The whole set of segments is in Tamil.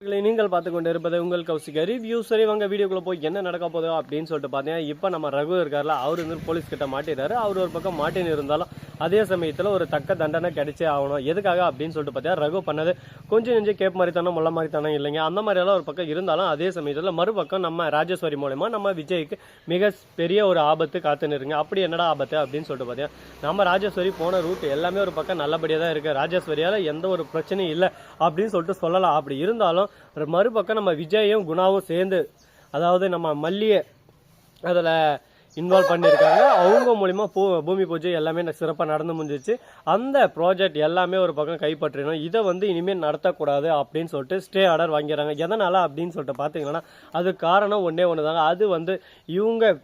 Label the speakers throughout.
Speaker 1: மக்களை நீங்கள் பார்த்து கொண்டு இருப்பது உங்கள் கௌசிக ரிவ்யூ. சரி வாங்க வீடியோக்குள்ள போய் என்ன நடக்க போதோ அப்படின்னு சொல்லிட்டு பார்த்தீங்கன்னா, இப்போ நம்ம ரகு இருக்கார்ல, அவர் வந்து போலீஸ் கிட்ட மாட்டிடுறாரு. அவர் ஒரு பக்கம் மாட்டின்னு இருந்தாலும் அதே சமயத்தில் ஒரு தக்க தண்டனை கிடைச்சே ஆகணும். எதுக்காக அப்படின்னு சொல்லிட்டு பார்த்தீங்கன்னா, ரகு பண்ணது கொஞ்சம் நெஞ்சம் கேப் மாதிரி தானே முள்ள மாதிரி தானே இல்லைங்க, அந்த மாதிரியெல்லாம் ஒரு பக்கம் இருந்தாலும் அதே சமயத்தில் மறுபக்கம் நம்ம ராஜேஸ்வரி மூலமா நம்ம விஜய்க்கு மிக பெரிய ஒரு ஆபத்து காத்துன்னு இருங்க. அப்படி என்னடா ஆபத்து அப்படின்னு சொல்லிட்டு பார்த்தீங்கன்னா, நம்ம ராஜேஸ்வரி போன ரூட் எல்லாமே ஒரு பக்கம் நல்லபடியாக தான் இருக்கு, ராஜேஸ்வரியால் எந்த ஒரு பிரச்சனையும் இல்லை அப்படின்னு சொல்லிட்டு சொல்லலாம். அப்படி இருந்தாலும் மறுபக்கம் நம்ம விஜயும் குணாவும் சேர்ந்து, அதாவது நம்ம மல்லியை அதில் இன்வால்வ் பண்ணியிருக்காங்க. அவங்க மூலிமா பூமி பூஜை எல்லாமே சிறப்பாக நடந்து முடிஞ்சிச்சு. அந்த ப்ராஜெக்ட் எல்லாமே ஒரு பக்கம் கைப்பற்றணும். இதை வந்து இனிமேல் நடத்தக்கூடாது அப்படின்னு சொல்லிட்டு ஸ்டே ஆர்டர் வாங்கிறாங்க. எதனால் அப்படின்னு சொல்லிட்டு பார்த்தீங்கன்னா, அது காரணம் ஒன்றே ஒன்று தாங்க. அது வந்து இவங்க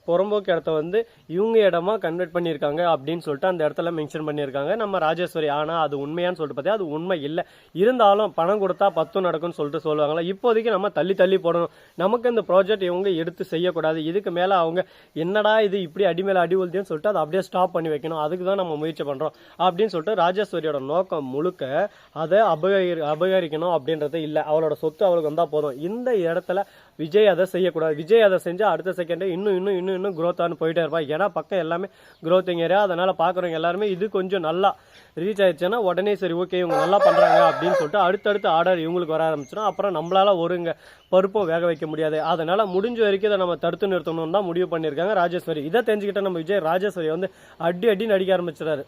Speaker 1: புறம்போக்கு இடத்த வந்து இவங்க இடமா கன்வெர்ட் பண்ணியிருக்காங்க அப்படின்னு சொல்லிட்டு அந்த இடத்துல மென்ஷன் பண்ணியிருக்காங்க நம்ம ராஜேஸ்வரி. ஆனால் அது உண்மையான்னு சொல்லிட்டு பார்த்தா அது உண்மை இல்லை. இருந்தாலும் பணம் கொடுத்தா 10 நடக்கும்னு சொல்லிட்டு சொல்லுவாங்களா. இப்போதைக்கு நம்ம தள்ளி தள்ளி போடணும். நமக்கு இந்த ப்ராஜெக்ட் இவங்க எடுத்து செய்யக்கூடாது. இதுக்கு மேலே அவங்க என்னடா இது இப்படி அடி மேலே அடி உழுதுன்னு சொல்லிட்டு அதை அப்படியே ஸ்டாப் பண்ணி வைக்கணும். அதுக்கு தான் நம்ம முயற்சி பண்ணுறோம் அப்படின்னு சொல்லிட்டு ராஜேஸ்வரியோட நோக்கம் முழுக்க அதை அபகரிக்கணும் அப்படின்றது இல்லை. அவளோட சொத்து அவளுக்கு வந்தால் போதும். இந்த இடத்துல விஜய் அதை செய்யக்கூடாது. விஜய் அதை செஞ்சால் அடுத்த செகண்டே இன்னும் க்ரோத்தான்னு போயிட்டே இருப்பா. ஏன்னா பக்கம் எல்லாமே க்ரோத்திங் ஏரியா. அதனால் பார்க்குறவங்க எல்லாருமே இது கொஞ்சம் நல்லா ரீச் ஆயிடுச்சுன்னா உடனே சரி ஓகே இவங்க நல்லா பண்ணுறாங்க அப்படின்னு சொல்லிட்டு அடுத்தடுத்து ஆர்டர் இவங்களுக்கு வர ஆரம்பிச்சிடும். அப்புறம் நம்மளால ஒருங்க பருப்பும் வேக வைக்க முடியாது. அதனால் முடிஞ்ச வரைக்கும் இதை நம்ம தடுத்து நிறுத்தணும்னு தான் முடிவு பண்ணியிருக்காங்க ராஜேஸ்வரி. இதை தெரிஞ்சுக்கிட்ட நம்ம விஜய் ராஜேஸ்வரி வந்து அடின்னு அடிக்க ஆரம்பிச்சிடாரு.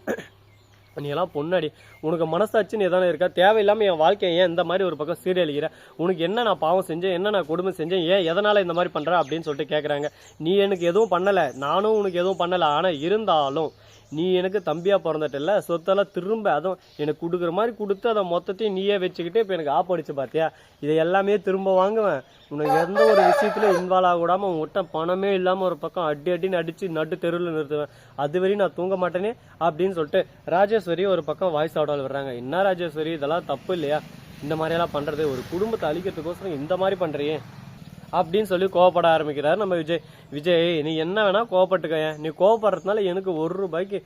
Speaker 1: நீ எல்லாம் பொண்ணாடி, உனக்கு மனசாட்சின்னு எதானே இருக்கா? தேவையில்லாமல் என் வாழ்க்கையை ஏன் இந்த மாதிரி ஒரு பக்கம் சீரழிகிற? உனக்கு என்ன நான் பாவம் செஞ்சேன், என்ன நான் கொடுமை செஞ்சேன், ஏன் எதனால் இந்த மாதிரி பண்ணுற அப்படின்னு சொல்லிட்டு கேட்குறாங்க. நீ எனக்கு எதுவும் பண்ணலை, நானும் உனக்கு எதுவும் பண்ணலை. ஆனால் இருந்தாலும் நீ எனக்கு தம்பியாக பிறந்துட்டில்ல, சொத்தெல்லாம் திரும்ப அதுவும் எனக்கு கொடுக்குற மாதிரி கொடுத்து அதை மொத்தத்தையும் நீயே வச்சுக்கிட்டு இப்போ எனக்கு ஆப்படிச்சு பார்த்தியா, இதை எல்லாமே திரும்ப வாங்குவேன். உனக்கு எந்த ஒரு விஷயத்துலையும் இன்வால்வ் ஆகக்கூடாமல் உங்கள்கிட்ட பணமே இல்லாமல் ஒரு பக்கம் அடின்னு அடித்து நட்டு தெருவில் நிறுத்துவேன். அதுவரையும் நான் தூங்க மாட்டேனே அப்படின்னு சொல்லிட்டு ராஜேஸ்வரி ஒரு பக்கம் வாய்ஸ் அவுட் வர்றாங்க. என்ன ராஜேஸ்வரி இதெல்லாம் தப்பு இல்லையா? இந்த மாதிரியெல்லாம் பண்ணுறது, ஒரு குடும்பத்தை அழிக்கிறதுக்கோசரம் இந்த மாதிரி பண்ணுறியே அப்படின்னு சொல்லி கோவப்பட ஆரம்பிக்கிறார் நம்ம விஜய். நீ என்ன வேணா கோவப்பட்டுக்க, நீ கோவப்படுறதுனால எனக்கு ₹1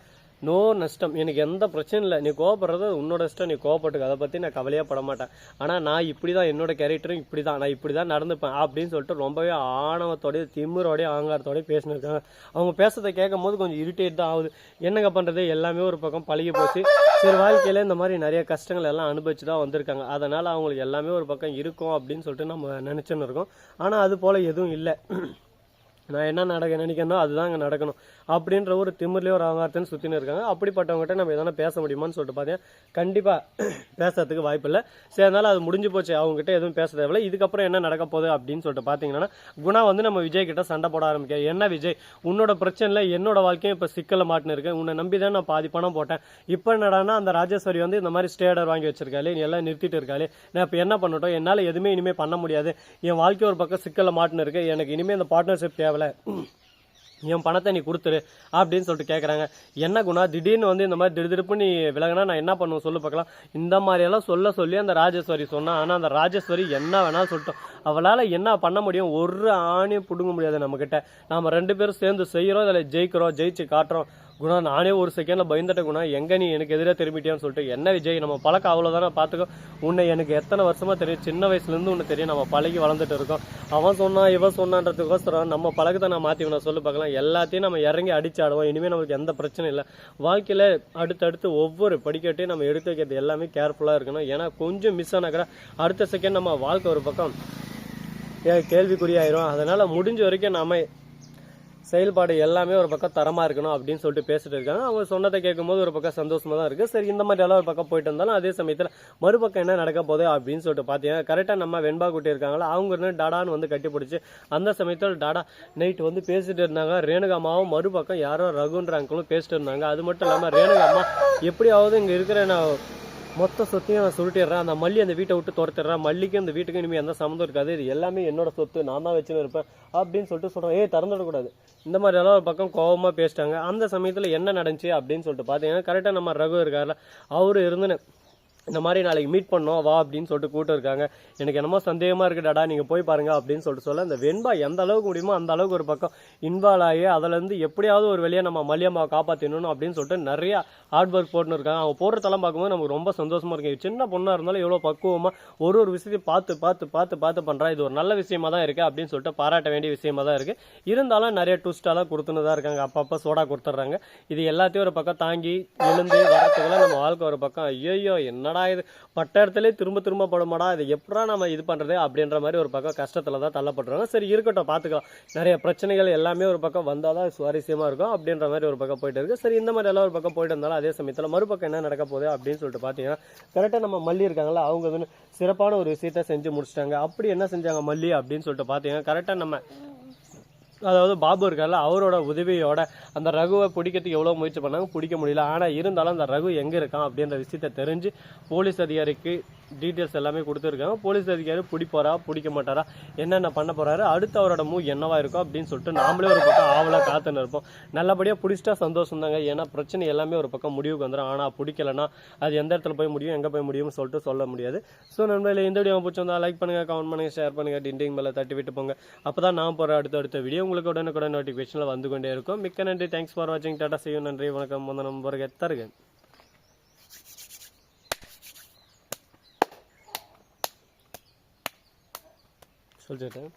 Speaker 1: நோ நஷ்டம், எனக்கு எந்த பிரச்சனையும் இல்லை. நீ கோவப்படுறது உன்னோட இஷ்டம், நீ கோவப்பட்டுக்க, அதை பற்றி நான் கவலையாக பட மாட்டேன். ஆனால் நான் இப்படி தான், என்னோட கேரக்டரும் இப்படி தான், நான் இப்படி தான் நடந்துப்பேன் அப்படின்னு சொல்லிட்டு ரொம்பவே ஆணவத்தோடய திமிரோடய ஆங்காரத்தோடய பேசினிருக்காங்க. அவங்க பேசுறதை கேட்கும் போது கொஞ்சம் இரிட்டேட் தான் ஆகுது. என்னங்க பண்ணுறது, எல்லாமே ஒரு பக்கம் பழகி போச்சு. சரி வாழ்க்கையில் இந்த மாதிரி நிறைய கஷ்டங்கள் எல்லாம் அனுபவிச்சு தான் வந்திருக்காங்க. அதனால் அவங்களுக்கு எல்லாமே ஒரு பக்கம் இருக்கும் அப்படின்னு சொல்லிட்டு நம்ம நினச்சின்னு இருக்கோம். ஆனால் அது போல் எதுவும் இல்லை. நான் என்ன நினைக்கணும் அதுதான் அங்கே நடக்கணும் அப்படின்ற ஒரு திமிர்லேயே ஒரு அவங்காரத்துன்னு சுற்றின்னு இருக்காங்க. அப்படிப்பட்டவங்ககிட்ட நம்ம எதனா பேச முடியுமான்னு சொல்லிட்டு பார்த்தீங்கன்னா கண்டிப்பாக பேசுறதுக்கு வாய்ப்பு இல்லை. சரி அதனால அது முடிஞ்சு போச்சு, அவங்ககிட்ட எதுவும் பேச தேவையில்லை. இதுக்கப்புறம் என்ன நடக்க போகுது அப்படின்னு சொல்லிட்டு பார்த்தீங்கன்னா, குணா வந்து நம்ம விஜய் கிட்ட சண்டை போட ஆரம்பிக்க. என்ன விஜய், உன்னோட பிரச்சனையில் என்னோட வாழ்க்கையும் இப்போ சிக்கலில் மாட்டின்னு இருக்கேன். உன்னை நம்பி தான் நான் பாதி பணம் போட்டேன். இப்போ என்னடானா அந்த ராஜேஸ்வரி வந்து இந்த மாதிரி ஸ்டே ஆர்டர் வாங்கி வச்சிருக்காளே, நீ எல்லாம் நிறுத்திட்டு இருக்காளே, நான் இப்போ என்ன பண்ணட்டும்? என்னால் எதுவுமே இனிமேல் பண்ண முடியாது. என் வாழ்க்கை ஒரு பக்கம் சிக்கலில் மாட்டின்னு இருக்கு. எனக்கு இனிமேல் இந்த பார்ட்னர்ஷிப் தேவை, என் பணத்தை நீ கொடுத்துரு அப்படின்னு சொல்லிட்டு கேட்குறாங்க. என்ன குணா திடீர்னு வந்து இந்த மாதிரி திடுதிடுப்பு நீ விலகினா நான் என்ன பண்ணுவேன் சொல்லு பார்க்கலாம். இந்த மாதிரியெல்லாம் சொல்லி அந்த ராஜேஸ்வரி சொன்னான். ஆனால் அந்த ராஜேஸ்வரி என்ன வேணாலும் சொல்லிட்டோம். அவளால் என்ன பண்ண முடியும்? ஒரு ஆணையும் பிடுங்க முடியாது நம்மக்கிட்ட. நாம் 2 பேரும் சேர்ந்து செய்கிறோம், இதில் ஜெயிக்கிறோம், ஜெயிச்சு காட்டுறோம். குணா நானே ஒரு செகண்டில் பயந்துட்ட குணா, எங்கே நீ எனக்கு எதிராக திரும்பிட்டியான்னு சொல்லிட்டு. என்ன விஜய், நம்ம பழக்கம் அவ்வளோதானே, பார்த்துக்கோ. உன்னை எனக்கு எத்தனை வருஷமாக தெரியும், சின்ன வயசுலேருந்து உன்னை தெரியும், நம்ம பழகி வளர்ந்துட்டு இருக்கோம். அவன் சொன்னான் இவன் சொன்னான்றதுக்கோசரம் நம்ம பழக்கத்தை நான் மாற்றி நான் சொல்லி பார்க்கலாம். எல்லாத்தையும் நம்ம இறங்கி அடிச்சாடுவோம். இனிமேல் நமக்கு எந்த பிரச்சனையும் இல்லை. வாழ்க்கையில் அடுத்தடுத்து ஒவ்வொரு படிக்கட்டையும் நம்ம எடுத்து வைக்கிறது எல்லாமே கேர்ஃபுல்லாக இருக்கணும். ஏன்னா கொஞ்சம் மிஸ் ஆனாக்கிற அடுத்த செகண்ட் நம்ம வாழ்க்கை ஒரு பக்கம் கேள்விக்குறியாயிரும். அதனால் முடிஞ்ச வரைக்கும் நம்ம செயல்பாடு எல்லாமே ஒரு பக்கம் தரமாக இருக்கணும் அப்படின்னு சொல்லிட்டு பேசிட்டு இருக்காங்க. அவங்க சொன்னதை கேட்கும்போது ஒரு பக்கம் சந்தோஷமாக தான் இருக்குது. சரி இந்த மாதிரி எல்லாம் ஒரு பக்கம் போயிட்டு இருந்தாலும் அதே சமயத்தில் மறுபக்கம் என்ன நடக்க போகுது அப்படின்னு சொல்லிட்டு பார்த்தீங்கன்னா, கரெக்டாக நம்ம வெண்பா குட்டி இருக்காங்களா, அவங்க இருந்து டாடான்னு வந்து கட்டி பிடிச்சி அந்த சமயத்தில் டாடா நைட்டு வந்து பேசிட்டு இருந்தாங்க. ரேணுகாமாவும் மறுபக்கம் யாரோ ரகுன்ற அங்கிளும் பேசிட்டு இருந்தாங்க. அது மட்டும் இல்லாமல் ரேணுகாமா எப்படியாவது இங்கே இருக்கிற நான் மொத்த சொத்தையும் நான் சுருட்டிடுறேன், அந்த மல்லி அந்த வீட்டை விட்டு துரத்திடுறேன், மல்லிக்கு அந்த வீட்டுக்கு இனிமேல் எந்த சம்மந்தம் இருக்காது, இது எல்லாமே என்னோட சொத்து, நான் தான் வச்சுன்னு இருப்பேன் அப்படின்னு சொல்லிட்டு சொல்கிறேன். திறந்துடக்கூடாது. இந்த மாதிரி எல்லாம் ஒரு பக்கம் கோபமாக பேசிட்டாங்க. அந்த சமயத்தில் என்ன நடந்துச்சு அப்படின்னு சொல்லிட்டு பார்த்தீங்கன்னா, கரெக்டாக நம்ம ரகு இருக்கார்ல, அவரு இருந்து இந்த மாதிரி நாளைக்கு மீட் பண்ணோம் வா அப்படின்னு சொல்லிட்டு கூட்டம் இருக்காங்க. எனக்கு என்னமோ சந்தேகமாக இருக்குடாடா நீங்கள் போய் பாருங்க அப்படின்னு சொல்ல இந்த வெண்பா எந்த அளவுக்கு முடியுமோ அந்த அளவுக்கு ஒரு பக்கம் இன்வால்வ் ஆகி அதுலேருந்து எப்படியாவது ஒரு வெளியே நம்ம மல்லியம்மாவை காப்பாற்றிடணும் அப்படின்னு சொல்லிட்டு நிறைய ஹார்ட் ஒர்க் போட்டுன்னு இருக்காங்க. அவங்க போடுறதெல்லாம் பார்க்கும்போது நமக்கு ரொம்ப சந்தோஷமா இருக்கு. சின்ன பொண்ணாக இருந்தாலும் எவ்வளோ பக்குவமாக ஒரு விஷயத்தையும் பார்த்து பண்ணுறா. இது ஒரு நல்ல விஷயமா தான் இருக்குது அப்படின்னு சொல்லிட்டு பாராட்ட வேண்டிய விஷயமா தான் இருக்குது. இருந்தாலும் நிறைய ட்விஸ்டாலாம் கொடுத்துன்னு தான் இருக்காங்க. அப்பப்போ சோடா கொடுத்துட்றாங்க. இது எல்லாத்தையும் ஒரு பக்கம் தாங்கி எழுந்து வரத்துக்குள்ள நம்ம வாழ்க்கை ஒரு பக்கம் ஐயோ என்னடா இது பட்ட இடத்துல திரும்ப படுமாடா, இதை எப்படா நம்ம இது பண்றது அப்படின்ற மாதிரி ஒரு பக்கம் கஷ்டத்துல தான் தள்ளப்படுறாங்க. சரி இருக்கட்டும், பாத்துக்கலாம். நிறைய பிரச்சனைகள் எல்லாமே ஒரு பக்கம் வந்தாதான் சுவாரஸ்யமா இருக்கும் அப்படின்ற மாதிரி ஒரு பக்கம் போயிட்டு இருக்கு. சரி இந்த மாதிரி எல்லாம் ஒரு பக்கம் போயிட்டு இருந்தாலும் அதே சமயத்துல மறுபக்கம் என்ன நடக்க போகுது அப்படின்னு சொல்லிட்டு பாத்தீங்கன்னா கரெக்டா நம்ம மல்லி இருக்காங்களா, அவங்க வந்து சிறப்பான ஒரு விஷயத்த செஞ்சு முடிச்சிட்டாங்க. அப்படி என்ன செஞ்சாங்க மல்லி அப்படின்னு சொல்லிட்டு பாத்தீங்கன்னா கரெக்டா நம்ம அதாவது பாபு இருக்கார்ல, அவரோட உதவியோட அந்த ரகுவை பிடிக்கிறதுக்கு எவ்வளோ முயற்சி பண்ணாங்க, பிடிக்க முடியல. ஆனால் இருந்தாலும் அந்த ரகு எங்கே இருக்கான் அப்படின்ற விஷயத்த தெரிஞ்சு போலீஸ் அதிகாரிக்கு டீட்டெயில்ஸ் எல்லாமே கொடுத்துருக்காங்க. போலீஸ் அதிகாரி பிடிப்பாரா பிடிக்க மாட்டாரா, என்னென்ன பண்ண போறாரு, அடுத்து அவரோட மூவ் என்னவா இருக்கும் அப்படின்னு சொல்லிட்டு நாமளே ஒரு பக்கம் ஆவலாக காத்துன்னு இருப்போம். நல்லபடியாக பிடிச்சிட்டா சந்தோஷம் தாங்க. ஏன்னா பிரச்சனை எல்லாமே ஒரு பக்கம் முடிவுக்கு வந்துடும். ஆனால் பிடிக்கலன்னா அது எந்த இடத்துல போய் முடியும், எங்கே போய் முடியும்னு சொல்லிட்டு சொல்ல முடியாது. ஸோ நண்பர்களே, இந்த வீடியோ பிடிச்சிருந்தா லைக் பண்ணுங்க, கமெண்ட் பண்ணுங்க, ஷேர் பண்ணுங்க, டிண்டிங் மேலே தட்டி விட்டு போங்க. அப்பதான் நான் போகிற அடுத்த வீடியோ உங்களுக்கு உடனுக்குடன் நோட்டிஃபிகேஷனில் வந்து கொண்டே இருக்கும். மிக்க நன்றி. தேங்க்ஸ் ஃபார் வாட்சிங். Tata, see you. நன்றி, வணக்கம். முந்த நம்பருக்கு தருகேன் சொல்லிட்டேன்.